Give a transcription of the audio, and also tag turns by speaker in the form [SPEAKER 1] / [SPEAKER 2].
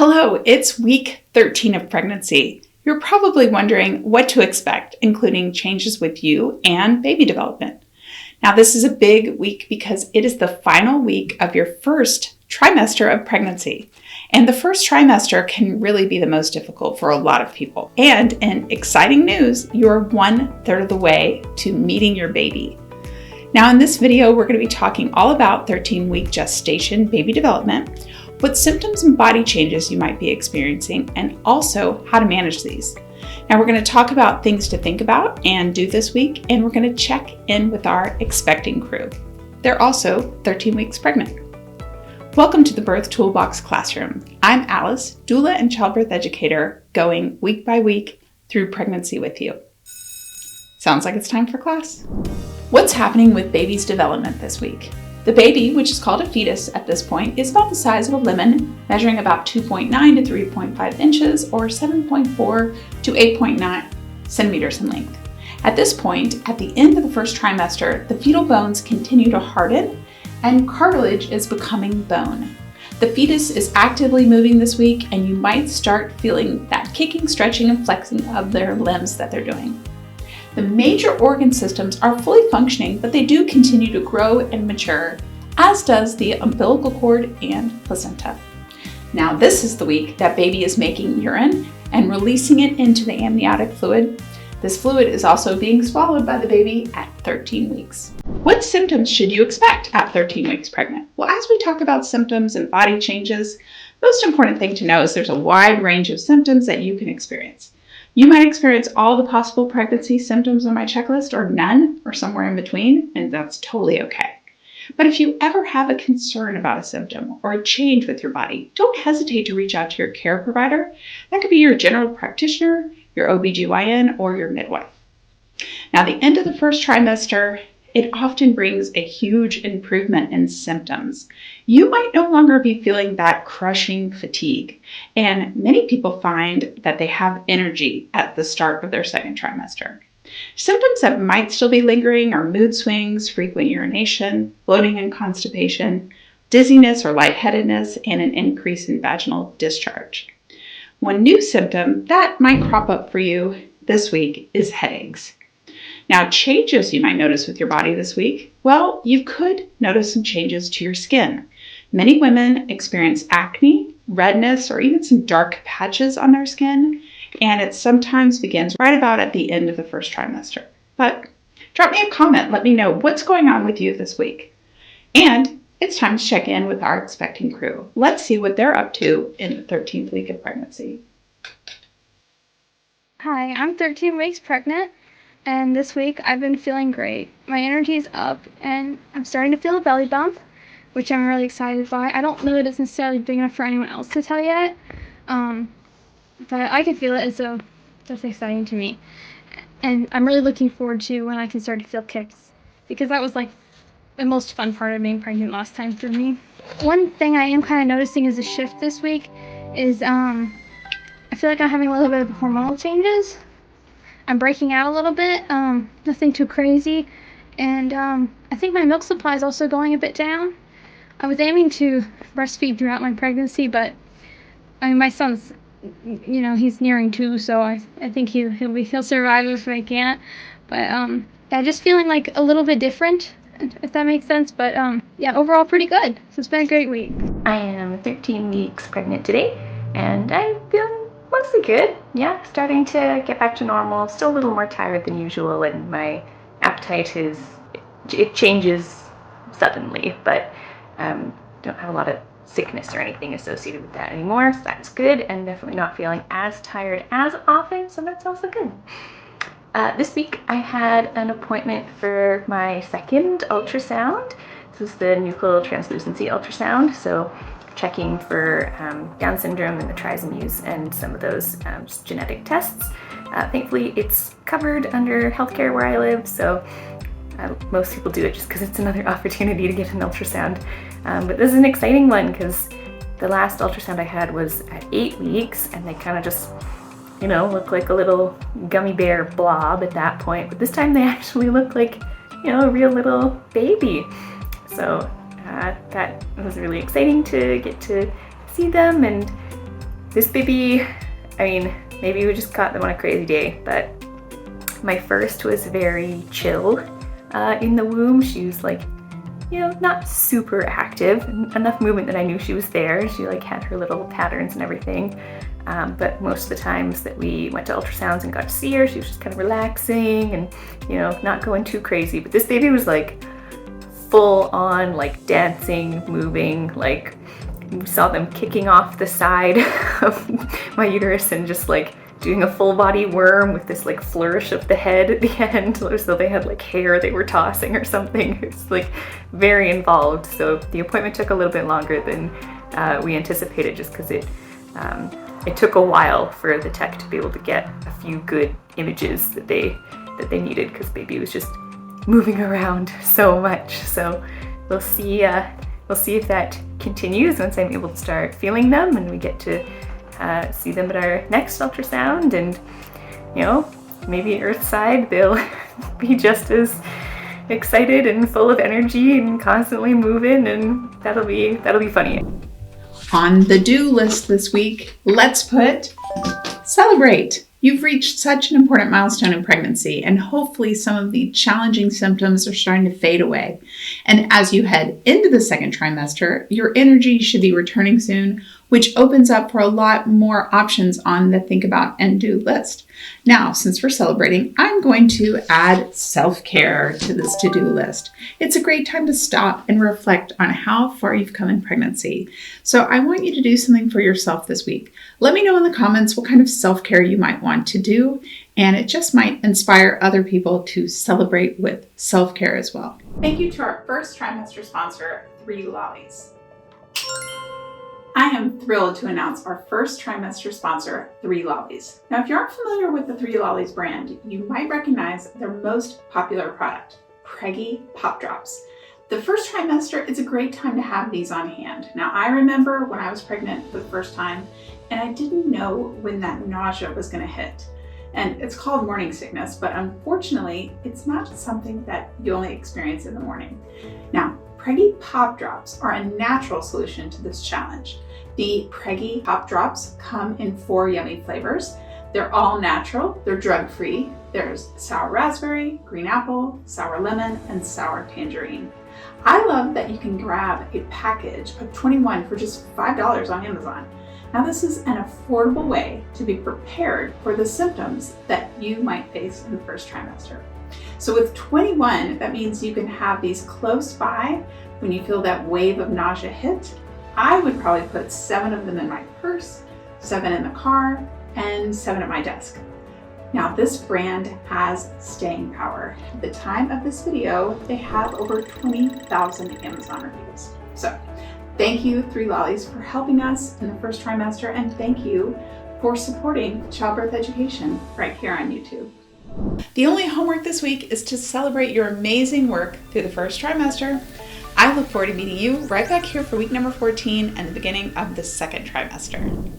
[SPEAKER 1] Hello, it's week 13 of pregnancy. You're probably wondering what to expect, including changes with you and baby development. Now, this is a big week because it is the final week of your first trimester of pregnancy. And the first trimester can really be the most difficult for a lot of people. And in exciting news, you're 1/3 of the way to meeting your baby. Now, in this video, we're going to be talking all about 13-week gestation baby development, what symptoms and body changes you might be experiencing, and also how to manage these. Now, we're going to talk about things to think about and do this week, and we're going to check in with our expecting crew. They're also 13 weeks pregnant. Welcome to the Birth Toolbox Classroom. I'm Alice, doula and childbirth educator, going week by week through pregnancy with you. Sounds like it's time for class. What's happening with baby's development this week? The baby, which is called a fetus at this point, is about the size of a lemon, measuring about 2.9 to 3.5 inches or 7.4 to 8.9 centimeters in length. At this point, at the end of the first trimester, the fetal bones continue to harden and cartilage is becoming bone. The fetus is actively moving this week and you might start feeling that kicking, stretching, and flexing of their limbs that they're doing. The major organ systems are fully functioning, but they do continue to grow and mature, as does the umbilical cord and placenta. Now, this is the week that baby is making urine and releasing it into the amniotic fluid. This fluid is also being swallowed by the baby at 13 weeks. What symptoms should you expect at 13 weeks pregnant? Well, as we talk about symptoms and body changes, the most important thing to know is there's a wide range of symptoms that you can experience. You might experience all the possible pregnancy symptoms on my checklist or none or somewhere in between, and that's totally okay. But if you ever have a concern about a symptom or a change with your body, don't hesitate to reach out to your care provider. That could be your general practitioner, your OBGYN, or your midwife. Now, the end of the first trimester, it often brings a huge improvement in symptoms. You might no longer be feeling that crushing fatigue, and many people find that they have energy at the start of their second trimester. Symptoms that might still be lingering are mood swings, frequent urination, bloating and constipation, dizziness or lightheadedness, and an increase in vaginal discharge. One new symptom that might crop up for you this week is headaches. Now, changes you might notice with your body this week, well, you could notice some changes to your skin. Many women experience acne, redness, or even some dark patches on their skin, and it sometimes begins right about at the end of the first trimester. But drop me a comment, let me know what's going on with you this week. And it's time to check in with our expecting crew. Let's see what they're up to in the 13th week of pregnancy.
[SPEAKER 2] Hi, I'm 13 weeks pregnant. And this week, I've been feeling great. My energy is up, and I'm starting to feel a belly bump, which I'm really excited by. I don't know that it's necessarily big enough for anyone else to tell yet, but I can feel it, so that's exciting to me. And I'm really looking forward to when I can start to feel kicks, because that was like the most fun part of being pregnant last time for me. One thing I am kind of noticing is a shift this week is I feel like I'm having a little bit of hormonal changes. I'm breaking out a little bit, nothing too crazy, and I think my milk supply is also going a bit down. I was aiming to breastfeed throughout my pregnancy, but I mean, my son's, he's nearing 2, so I think he'll survive if I can't. But yeah, just feeling like a little bit different, if that makes sense. But yeah, overall pretty good. So it's been a great week.
[SPEAKER 3] I am 13 weeks pregnant today, and I'm feeling mostly good. Yeah, starting to get back to normal. Still a little more tired than usual, and my appetite it changes suddenly, but don't have a lot of sickness or anything associated with that anymore, so that's good, and definitely not feeling as tired as often, so that's also good. This week I had an appointment for my second ultrasound. This is the nuchal translucency ultrasound, so checking for Down syndrome and the trisomies and some of those genetic tests. Thankfully, it's covered under healthcare where I live, so most people do it just because it's another opportunity to get an ultrasound. But this is an exciting one because the last ultrasound I had was at 8 weeks, and they kind of just, look like a little gummy bear blob at that point. But this time they actually look like, a real little baby. So that was really exciting to get to see them, and this baby, I mean, maybe we just caught them on a crazy day, but my first was very chill in the womb. She was like, you know, not super active, enough movement that I knew she was there. She like had her little patterns and everything. But most of the times that we went to ultrasounds and got to see her, she was just kind of relaxing and, you know, not going too crazy. But this baby was like full on, like dancing, moving, like you saw them kicking off the side of my uterus and just like doing a full body worm with this like flourish of the head at the end, as though they had like hair they were tossing or something. It's like very involved. So the appointment took a little bit longer than we anticipated, just because it took a while for the tech to be able to get a few good images that they needed, because baby was just moving around so much. So we'll see if that continues once I'm able to start feeling them and we get to see them at our next ultrasound. And, you know, maybe Earthside they'll be just as excited and full of energy and constantly moving, and that'll be funny.
[SPEAKER 1] On the do list this week, let's put celebrate. You've reached such an important milestone in pregnancy, and hopefully some of the challenging symptoms are starting to fade away. And as you head into the second trimester, your energy should be returning soon, which opens up for a lot more options on the think about and do list. Now, since we're celebrating, I'm going to add self-care to this to-do list. It's a great time to stop and reflect on how far you've come in pregnancy. So I want you to do something for yourself this week. Let me know in the comments what kind of self-care you might want to do, and it just might inspire other people to celebrate with self-care as well. Thank you to our first trimester sponsor, 3 Lollies. I am thrilled to announce our first trimester sponsor, 3 Lollies. Now, if you aren't familiar with the 3 Lollies brand, you might recognize their most popular product, Preggie Pop Drops. The first trimester, it's a great time to have these on hand. Now, I remember when I was pregnant for the first time, and I didn't know when that nausea was going to hit. And it's called morning sickness, but unfortunately, it's not something that you only experience in the morning. Now, Preggie Pop Drops are a natural solution to this challenge. The Preggie Pop Drops come in 4 yummy flavors. They're all natural, they're drug-free. There's sour raspberry, green apple, sour lemon, and sour tangerine. I love that you can grab a package of 21 for just $5 on Amazon. Now, this is an affordable way to be prepared for the symptoms that you might face in the first trimester. So with 21, that means you can have these close by when you feel that wave of nausea hit. I would probably put 7 of them in my purse, 7 in the car, and 7 at my desk. Now, this brand has staying power. At the time of this video, they have over 20,000 Amazon reviews. So thank you, 3 Lollies, for helping us in the first trimester, and thank you for supporting childbirth education right here on YouTube. The only homework this week is to celebrate your amazing work through the first trimester. I look forward to meeting you right back here for week number 14 and the beginning of the second trimester.